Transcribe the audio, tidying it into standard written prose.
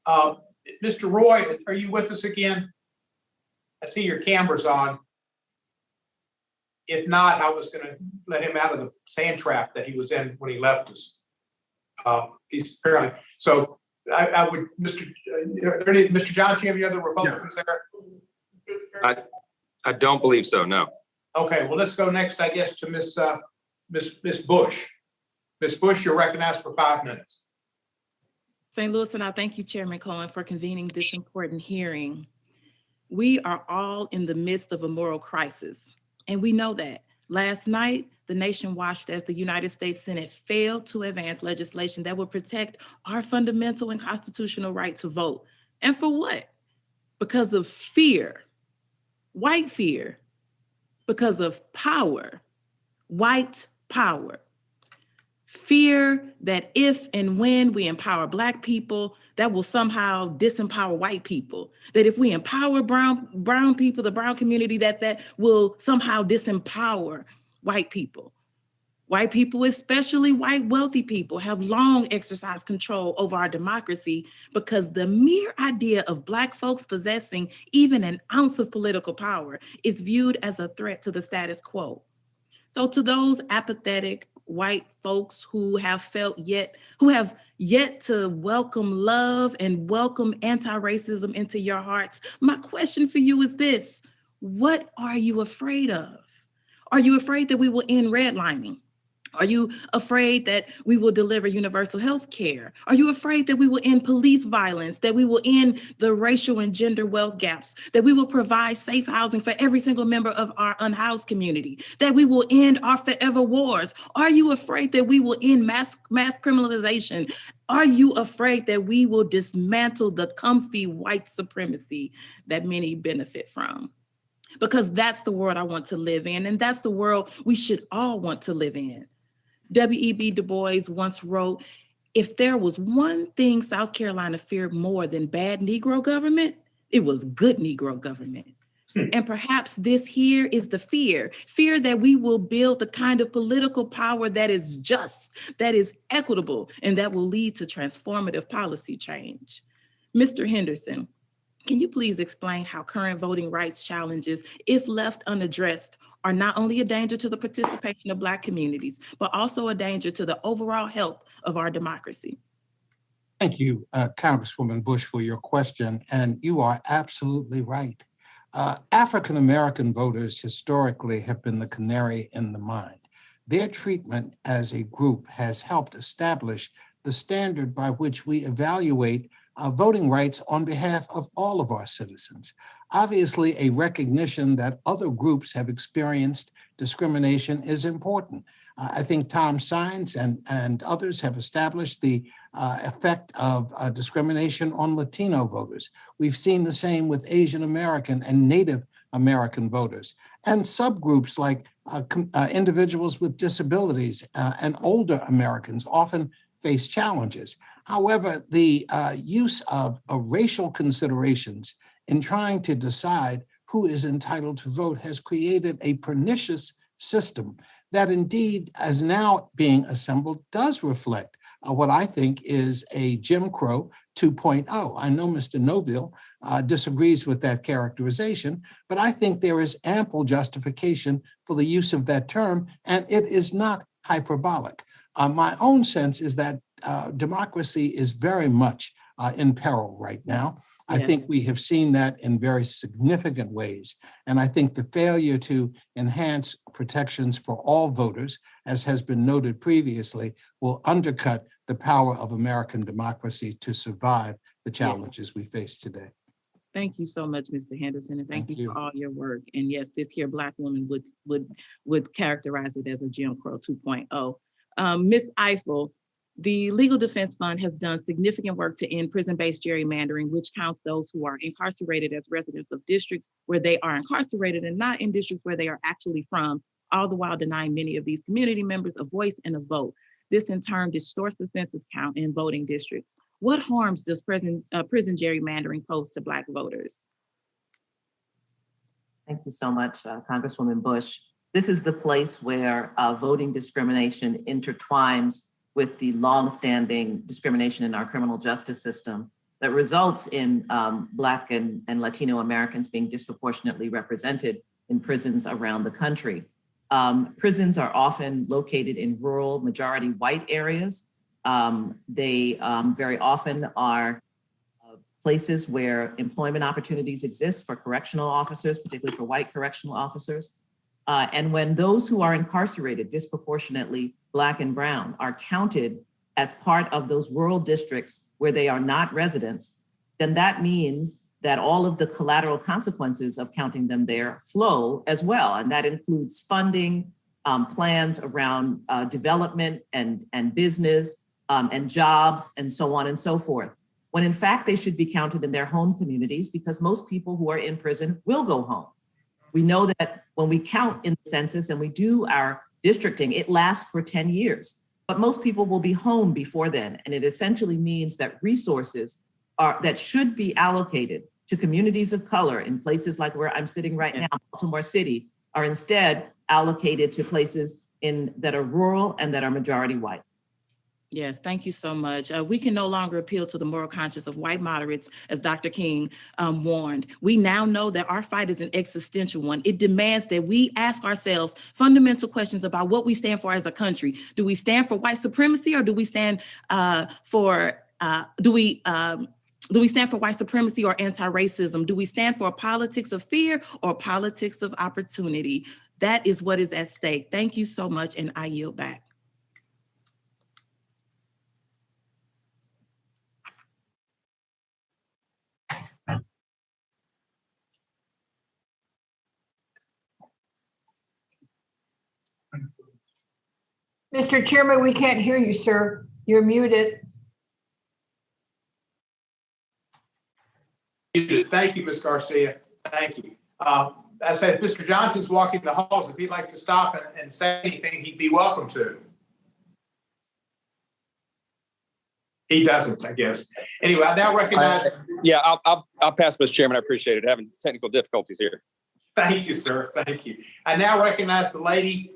Mr. Roy, are you with us again? I see your camera's on. If not, I was going to let him out of the sand trap that he was in when he left us. He's apparently, so I would, Mr. Johnson, you have any other Republicans there? I don't believe so, no. Okay, well, let's go next, I guess, to Miss Bush. Ms. Bush, you're recognized for 5 minutes. St. Louis, and I thank you, Chairman Cohen, for convening this important hearing. We are all in the midst of a moral crisis, and we know that. Last night, the nation watched as the United States Senate failed to advance legislation that would protect our fundamental and constitutional right to vote. And for what? Because of fear, white fear, because of power, white power. Fear that if and when we empower Black people, that will somehow disempower white people. That if we empower brown people, the brown community, that will somehow disempower white people. White people, especially white wealthy people, have long exercised control over our democracy because the mere idea of Black folks possessing even an ounce of political power is viewed as a threat to the status quo. So to those apathetic white folks who have yet to welcome love and welcome anti-racism into your hearts, my question for you is this: what are you afraid of? Are you afraid that we will end redlining? Are you afraid that we will deliver universal health care? Are you afraid that we will end police violence, that we will end the racial and gender wealth gaps, that we will provide safe housing for every single member of our unhoused community, that we will end our forever wars? Are you afraid that we will end mass criminalization? Are you afraid that we will dismantle the comfy white supremacy that many benefit from? Because that's the world I want to live in, and that's the world we should all want to live in. W.E.B. Du Bois once wrote, if there was one thing South Carolina feared more than bad Negro government, it was good Negro government. And perhaps this here is the fear that we will build the kind of political power that is just, that is equitable, and that will lead to transformative policy change. Mr. Henderson, can you please explain how current voting rights challenges, if left unaddressed, are not only a danger to the participation of Black communities, but also a danger to the overall health of our democracy? Thank you, Congresswoman Bush, for your question. And you are absolutely right. African-American voters historically have been the canary in the mine. Their treatment as a group has helped establish the standard by which we evaluate voting rights on behalf of all of our citizens. Obviously, a recognition that other groups have experienced discrimination is important. I think Tom Sines and others have established the effect of discrimination on Latino voters. We've seen the same with Asian American and Native American voters, and subgroups like individuals with disabilities and older Americans often face challenges. However, the use of racial considerations in trying to decide who is entitled to vote has created a pernicious system that indeed, as now being assembled, does reflect what I think is a Jim Crow 2.0. I know Mr. Noville disagrees with that characterization, but I think there is ample justification for the use of that term, and it is not hyperbolic. My own sense is that democracy is very much in peril right now. I think we have seen that in very significant ways. And I think the failure to enhance protections for all voters, as has been noted previously, will undercut the power of American democracy to survive the challenges we face today. Thank you so much, Mr. Henderson, and thank you for all your work. And yes, this here Black woman would characterize it as a Jim Crow 2.0. Ms. Eiffel, the Legal Defense Fund has done significant work to end prison-based gerrymandering, which counts those who are incarcerated as residents of districts where they are incarcerated and not in districts where they are actually from, all the while denying many of these community members a voice and a vote. This in turn distorts the census count in voting districts. What harms does prison gerrymandering pose to Black voters? Thank you so much, Congresswoman Bush. This is the place where voting discrimination intertwines with the longstanding discrimination in our criminal justice system. that results in Black and Latino Americans being disproportionately represented in prisons around the country. Prisons are often located in rural, majority white areas. They very often are places where employment opportunities exist for correctional officers, particularly for white correctional officers. And when those who are incarcerated, disproportionately Black and brown, are counted as part of those rural districts where they are not residents, then that means that all of the collateral consequences of counting them there flow as well. And that includes funding, plans around development and business and jobs and so on and so forth. When in fact they should be counted in their home communities, because most people who are in prison will go home. We know that when we count in the census and we do our districting, it lasts for 10 years, but most people will be home before then. And it essentially means that resources that should be allocated to communities of color in places like where I'm sitting right now, Baltimore City, are instead allocated to places that are rural and that are majority white. Yes, thank you so much. We can no longer appeal to the moral conscience of white moderates, as Dr. King warned. We now know that our fight is an existential one. It demands that we ask ourselves fundamental questions about what we stand for as a country. Do we stand for white supremacy, or do we stand for white supremacy or anti-racism? Do we stand for a politics of fear or a politics of opportunity? That is what is at stake. Thank you so much, and I yield back. Mr. Chairman, we can't hear you, sir. You're muted. Thank you, Ms. Garcia. Thank you. I said, Mr. Johnson's walking the halls. If he'd like to stop and say anything, he'd be welcome to. He doesn't, I guess. Anyway, I now recognize. Yeah, I'll pass, Mr. Chairman. I appreciate it. Having technical difficulties here. Thank you, sir. Thank you. I now recognize the lady